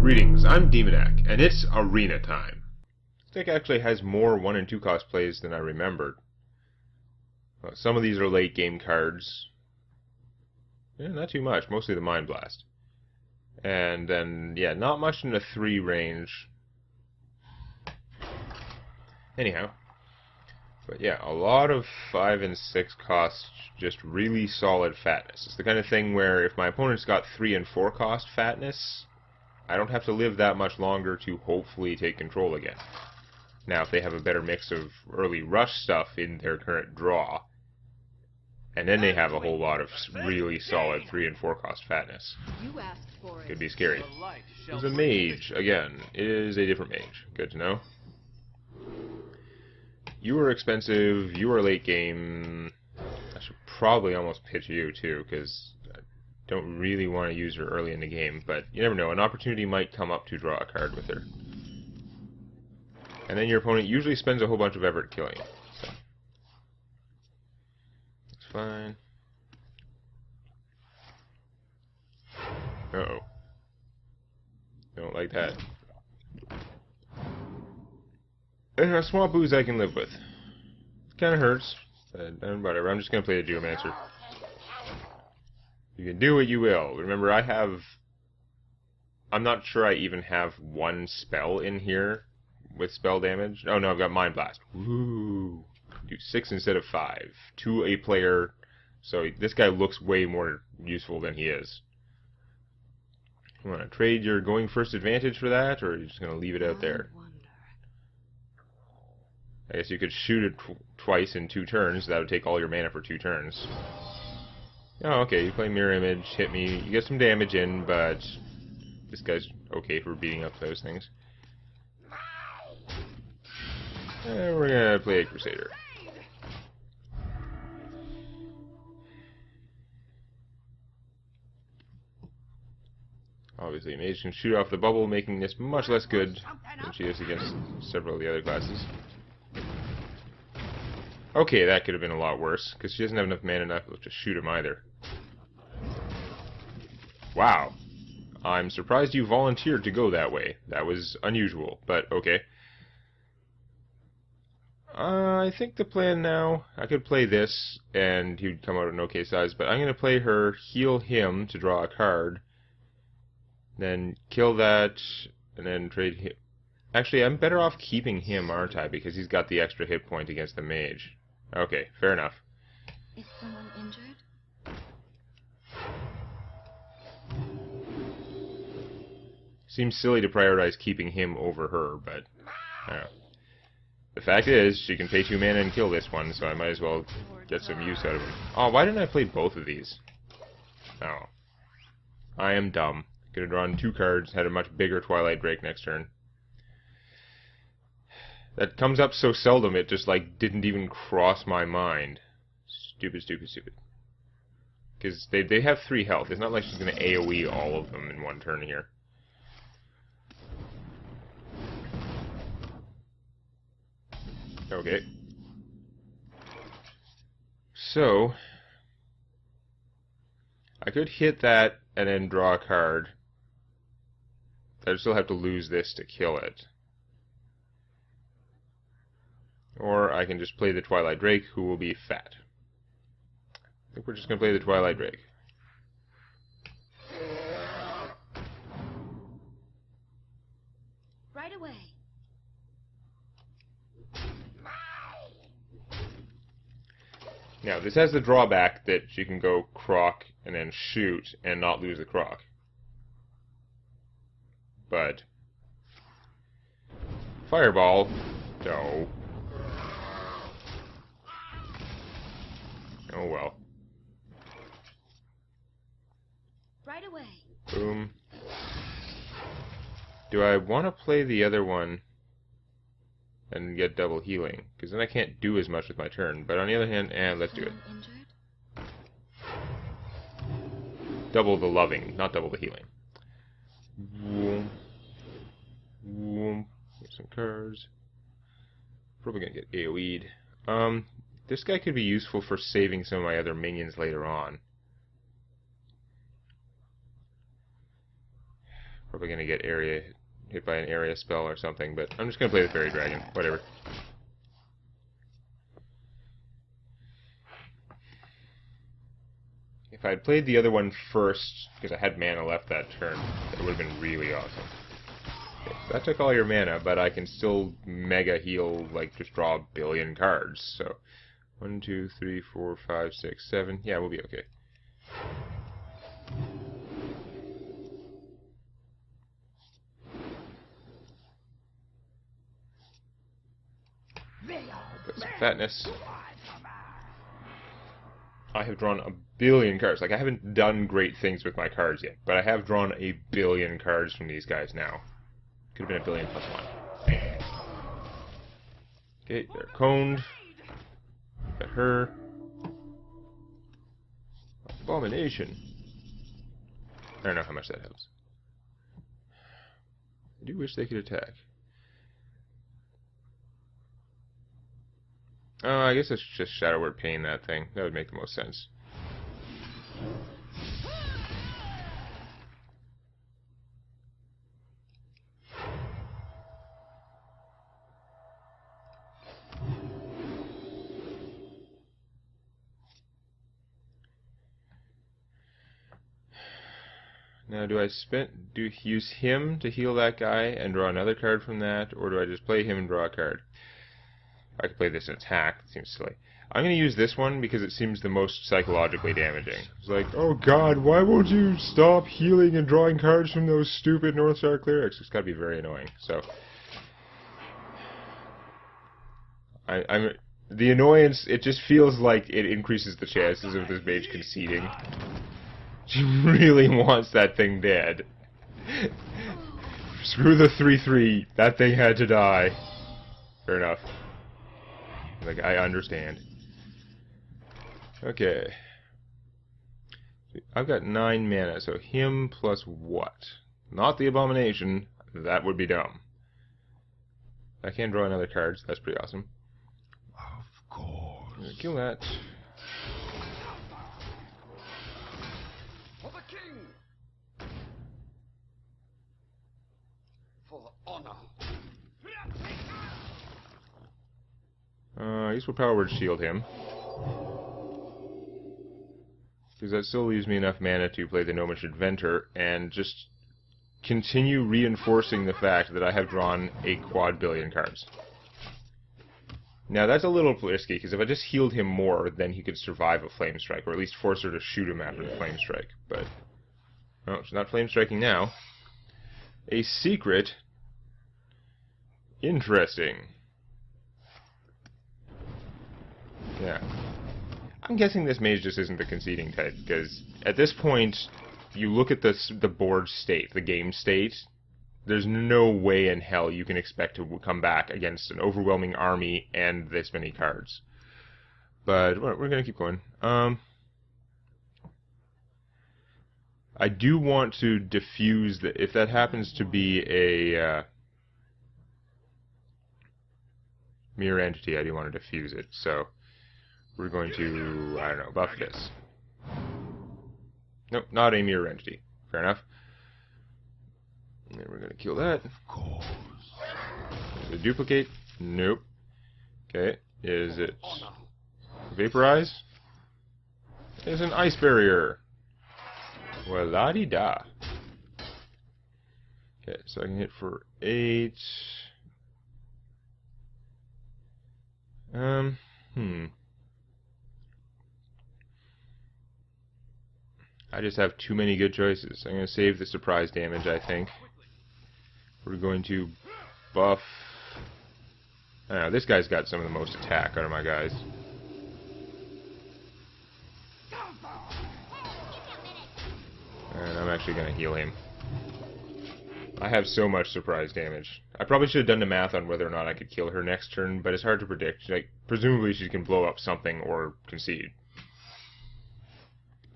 Greetings, I'm Demonac, and it's arena time. This deck actually has more 1 and 2 cost plays than I remembered. Some of these are late game cards. Yeah, not too much, mostly the Mind Blast. And then, yeah, not much in the 3 range. Anyhow. But yeah, a lot of 5 and 6 cost, just really solid fatness. It's the kind of thing where if my opponent's got 3 and 4 cost fatness, I don't have to live that much longer to hopefully take control again. Now, if they have a better mix of early rush stuff in their current draw, and then they have a whole lot of really solid 3 and 4 cost fatness, could be scary. There's a mage, again, is a different mage. Good to know. You are expensive, you are late game. I should probably almost pitch you too, because I don't really want to use her early in the game, but you never know, an opportunity might come up to draw a card with her. And then your opponent usually spends a whole bunch of effort killing it. So. It's fine. Uh-oh. Don't like that. A Swamp Ooze I can live with. Kinda hurts, but whatever. I'm just gonna play a Geomancer. You can do what you will. Remember, I'm not sure I even have one spell in here with spell damage. Oh no, I've got Mind Blast. Woo! Do 6 instead of 5 to a player. So this guy looks way more useful than he is. You want to trade your going first advantage for that, or are you just going to leave it out there? I guess you could shoot it twice in 2 turns. That would take all your mana for 2 turns. Oh, okay, you play Mirror Image, hit me, you get some damage in, but this guy's okay for beating up those things. And we're gonna play a Crusader. Obviously, Mage can shoot off the bubble, making this much less good than she is against several of the other classes. Okay, that could have been a lot worse, because she doesn't have enough mana enough to shoot him either. Wow. I'm surprised you volunteered to go that way. That was unusual, but okay. I think the plan now, I could play this, and he would come out an okay size, but I'm going to play her, heal him to draw a card, then kill that, and then trade him. Actually, I'm better off keeping him, aren't I? Because he's got the extra hit point against the mage. Okay, fair enough. Is someone injured? Seems silly to prioritize keeping him over her, but I don't know. The fact is, she can pay 2 mana and kill this one, so I might as well get some use out of it. Oh, why didn't I play both of these? Oh. I am dumb. Could have drawn 2 cards, had a much bigger Twilight Drake next turn. That comes up so seldom, it just, like, didn't even cross my mind. Stupid, stupid, stupid. Because they have 3 health. It's not like she's going to AoE all of them in one turn here. Okay. So, I could hit that and then draw a card. I'd still have to lose this to kill it. Or I can just play the Twilight Drake, who will be fat. I think we're just going to play the Twilight Drake. Right away. Now, this has the drawback that she can go Croc and then shoot and not lose the Croc. But Fireball, no. Oh well. Right away. Boom. Do I want to play the other one and get double healing? Because then I can't do as much with my turn. But on the other hand, let's do it. Double the loving, not double the healing. Whoom. Whoom. Get some cards. Probably gonna get AoE'd. This guy could be useful for saving some of my other minions later on. Probably gonna get hit by an area spell or something, but I'm just gonna play the Fairy Dragon. Whatever. If I had played the other one first, because I had mana left that turn, that would have been really awesome. Okay, so that took all your mana, but I can still mega heal, like, just draw a billion cards. So, 1, 2, 3, 4, 5, 6, 7. Yeah, we'll be okay. Put some fatness. I have drawn a billion cards. Like, I haven't done great things with my cards yet, but I have drawn a billion cards from these guys now. Could have been a billion plus 1. Okay, they're coned. Got her. Abomination. I don't know how much that helps. I do wish they could attack. I guess it's just Shadow Word Pain, that thing. That would make the most sense. Now, do I use him to heal that guy and draw another card from that, or do I just play him and draw a card? I could play this in attack. It seems silly. I'm going to use this one because it seems the most psychologically damaging. It's like, oh god, why won't you stop healing and drawing cards from those stupid North Star clerics? It's got to be very annoying. So, the annoyance. It just feels like it increases the chances of this mage conceding. She really wants that thing dead. Screw the 3/3. That thing had to die. Fair enough. Like, I understand. Okay. I've got 9 mana, so him plus what? Not the Abomination. That would be dumb. I can draw another card, so that's pretty awesome. Of course. I'm gonna kill that. For the king! For honor. I guess we'll Power Word Shield him. Because that still leaves me enough mana to play the Gnomish Inventor and just continue reinforcing the fact that I have drawn a quad billion cards. Now that's a little risky, because if I just healed him more, then he could survive a Flame Strike, or at least force her to shoot him after the Flame Strike. But, no, she's not Flame Striking now. A secret? Interesting. Yeah. I'm guessing this mage just isn't the conceding type, because at this point, you look at the board state, the game state, there's no way in hell you can expect to come back against an overwhelming army and this many cards. But we're going to keep going. I do want to diffuse the, if that happens to be a mirror entity, I do want to diffuse it. So we're going to, I don't know, buff this. Nope, not a mirror entity. Fair enough. And then we're going to kill that. Of course. Is it duplicate? Nope. Okay. Is it vaporize? It's an ice barrier. Well, la-di-da. Okay, so I can hit for 8. I just have too many good choices. I'm going to save the surprise damage, I think. We're going to buff... I don't know, this guy's got some of the most attack out of my guys. And I'm actually going to heal him. I have so much surprise damage. I probably should have done the math on whether or not I could kill her next turn, but it's hard to predict. Like, presumably she can blow up something or concede.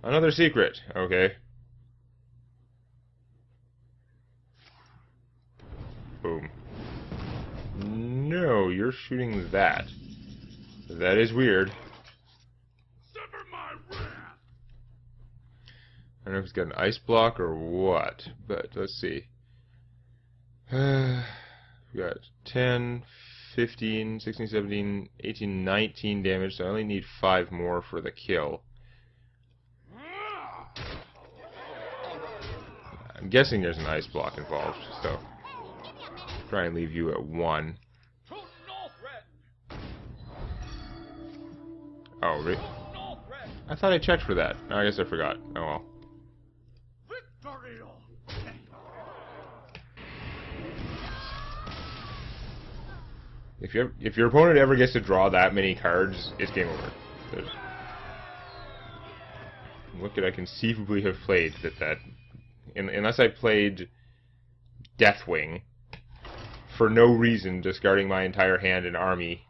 Another secret. Okay. Boom. No, you're shooting that. That is weird. Sever my wrath. I don't know if he's got an ice block or what, but let's see. We got 10, 15, 16, 17, 18, 19 damage, so I only need 5 more for the kill. I'm guessing there's an ice block involved, so try and leave you at 1. Oh, really? I thought I checked for that. No, I guess I forgot. Oh well. If your opponent ever gets to draw that many cards, it's game over. What could I conceivably have played unless I played Deathwing for no reason, discarding my entire hand and army,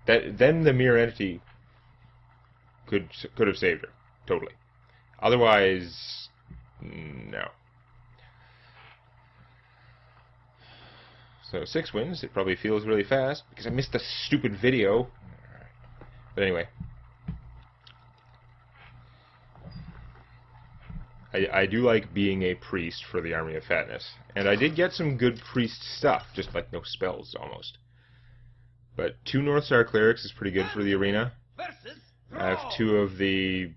then the Mirror Entity could have saved her, totally. Otherwise, no. So 6 wins. It probably feels really fast because I missed the stupid video. But anyway, I do like being a priest for the Army of Fatness, and I did get some good priest stuff, just like no spells almost. But 2 Northstar Clerics is pretty good for the arena. I have 2 of the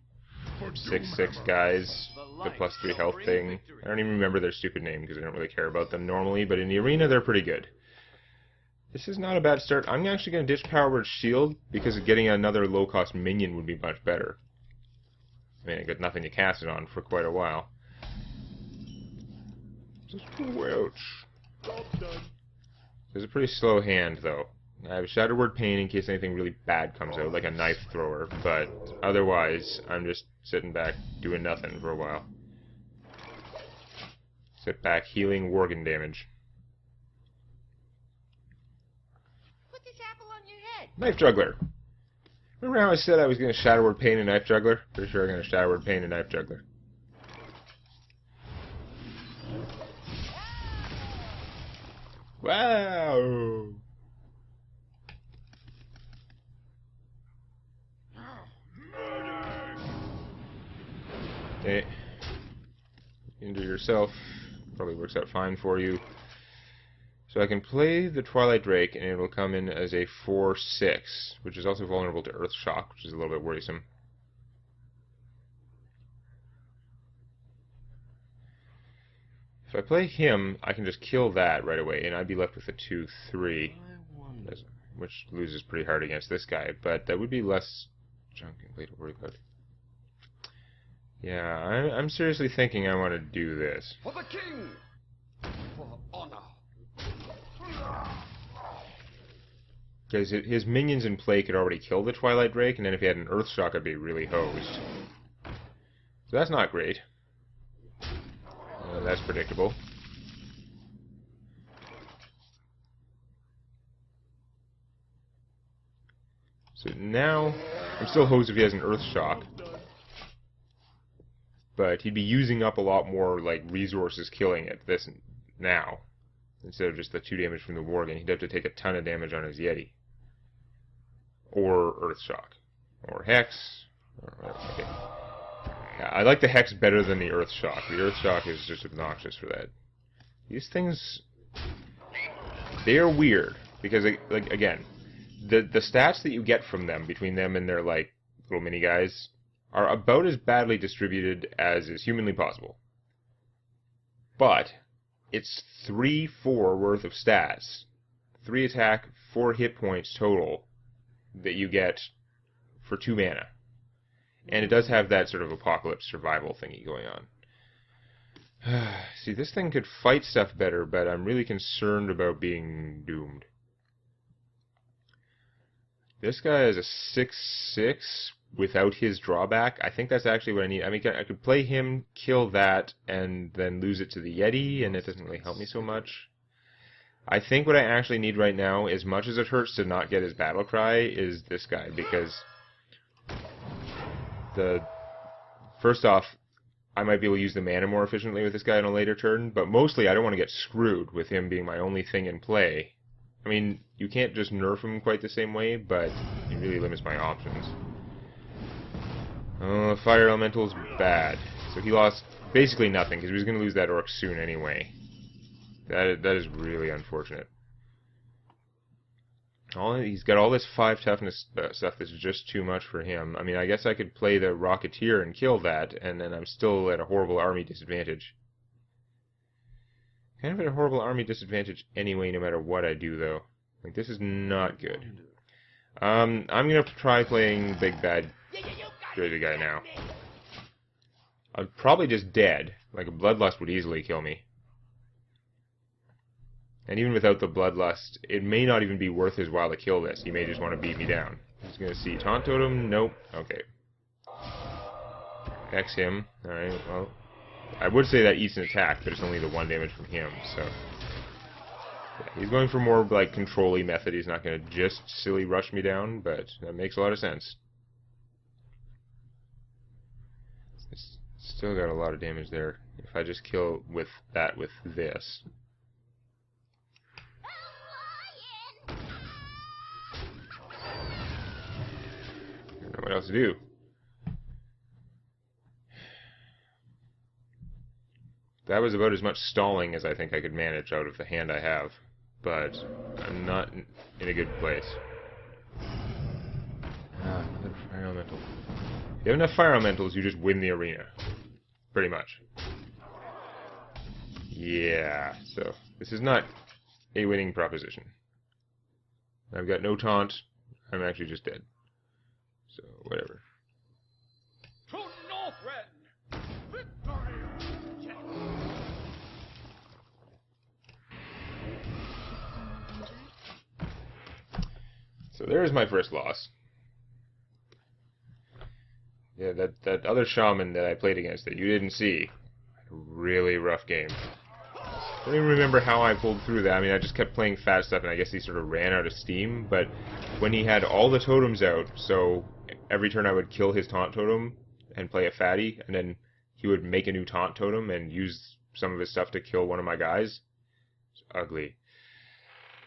6/6 guys, the +3 health thing. I don't even remember their stupid name because I don't really care about them normally, but in the arena they're pretty good. This is not a bad start. I'm actually going to ditch Power Word Shield because getting another low-cost minion would be much better. I mean, I got nothing to cast it on for quite a while. Just Welch. It's a pretty slow hand, though. I have Shadow Word Pain in case anything really bad comes out, like a knife thrower, but otherwise, I'm just sitting back doing nothing for a while. Sit back, healing Worgen damage. Put this apple on your head. Knife Juggler. Remember how I said I was going to Shadow Word Pain and Knife Juggler? Pretty sure I'm going to Shadow Word Pain and Knife Juggler. Wow! Okay. Injure yourself. Probably works out fine for you. So I can play the Twilight Drake, and it will come in as a 4/6, which is also vulnerable to Earth Shock, which is a little bit worrisome. If I play him, I can just kill that right away, and I'd be left with a 2/3, which loses pretty hard against this guy, but that would be less junk and play to worry about. Yeah, I'm seriously thinking I want to do this. For the king! For honor! Because his minions in play could already kill the Twilight Drake, and then if he had an Earth Shock, I'd be really hosed. So that's not great. That's predictable. So now, I'm still hosed if he has an Earth Shock. But he'd be using up a lot more like resources killing it this now. Instead of just the 2 damage from the Worgen, he'd have to take a ton of damage on his Yeti. Or Earth Shock. Or Hex. Okay. Yeah, I like the Hex better than the Earth Shock. The Earth Shock is just obnoxious for that. These things, they are weird. Because, like, again, the stats that you get from them, between them and their, like, little mini guys, are about as badly distributed as is humanly possible. But it's 3/4 worth of stats. 3 attack, 4 hit points total that you get for 2 mana. And it does have that sort of apocalypse survival thingy going on. See, this thing could fight stuff better, but I'm really concerned about being doomed. This guy is a 6/6 without his drawback. I think that's actually what I need. I mean, I could play him, kill that, and then lose it to the Yeti, and it doesn't really help me so much. I think what I actually need right now, as much as it hurts to not get his battle cry, is this guy, because first off, I might be able to use the mana more efficiently with this guy on a later turn, but mostly I don't want to get screwed with him being my only thing in play. I mean, you can't just nerf him quite the same way, but it really limits my options. Fire Elemental's bad. So he lost basically nothing, because he was going to lose that Orc soon anyway. That is really unfortunate. He's got all this 5 toughness stuff that's just too much for him. I mean, I guess I could play the Rocketeer and kill that, and then I'm still at a horrible army disadvantage. Kind of at a horrible army disadvantage anyway, no matter what I do, though. Like, this is not good. I'm gonna try playing Big Bad Crazy Guy now. I'm probably just dead. Like, a Bloodlust would easily kill me. And even without the Bloodlust, it may not even be worth his while to kill this. He may just want to beat me down. He's going to see Taunt Totem. Nope. Okay. X him. Alright, well. I would say that eats an attack, but it's only the 1 damage from him, so. Yeah, he's going for more, like, control-y method. He's not going to just silly rush me down, but that makes a lot of sense. It's still got a lot of damage there. If I just kill with that with this. What else to do? That was about as much stalling as I think I could manage out of the hand I have, but I'm not in a good place. Another fire elemental. If you have enough fire elementals, you just win the arena. Pretty much. Yeah, so this is not a winning proposition. I've got no taunt. I'm actually just dead. So, whatever. To Northrend! Victory! So there's my first loss. Yeah, that other shaman that I played against that you didn't see. A really rough game. I don't even remember how I pulled through that. I mean, I just kept playing fat stuff, and I guess he sort of ran out of steam. But when he had all the totems out, so every turn I would kill his taunt totem and play a fatty, and then he would make a new taunt totem and use some of his stuff to kill one of my guys. It's ugly.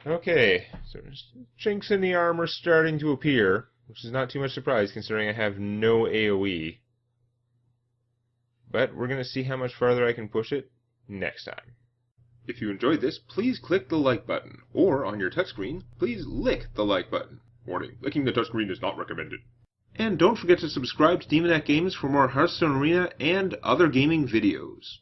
Okay, so chinks in the armor starting to appear, which is not too much surprise considering I have no AoE. But we're going to see how much farther I can push it next time. If you enjoyed this, please click the like button, or on your touchscreen, please lick the like button. Warning, licking the touchscreen is not recommended. And don't forget to subscribe to Demonac Games for more Hearthstone Arena and other gaming videos.